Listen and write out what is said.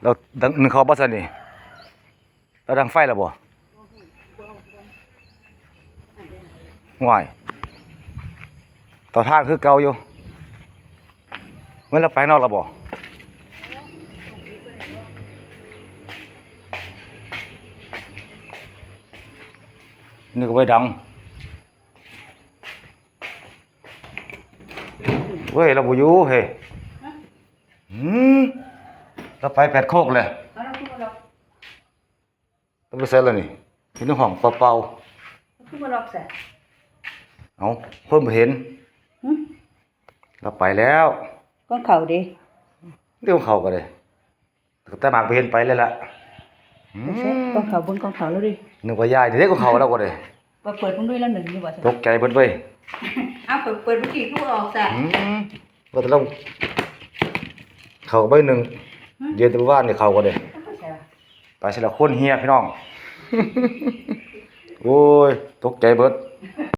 เราดังนึงเขาบ่ซั่นนี่เราดังไฟแล้วบ่ห่วยต่อทางคือเก่าอยู่เมื่อเราไปนอกแล้วบ่นี่ก็ไว้ดังเว้ยเราบ่อยู่เฮ้หืมเราไป8 โคกเลยเราไปเสร็จแล้วนี่อยู่ในห้องเปล่าๆ คือบ่ล็อกซะเอาเพิ่มเห็นเราไปแล้ว ก้อนเข่าดิ เรื่องเขาก็เลยแต่หมากไปเห็นไปเลยล่ะ ก้อนเข่าบนก้อนเข่าแล้วดิ นึกว่ายายเด็กของเขาแล้วก็เลย เปิดมันด้วยแล้วหนึ่งอยู่บ่ซะ ตกใจเบิดเว้ย เอาเปิดเมื่อกี้คือบ่ออกซะ ว่าแต่เราเขาใบหนึ่งเย็นแตะบ้านนี่เขาก็เลยไปเสร็จแล้วคนเฮียพี่น้อง โอ้ยตกใจเบิด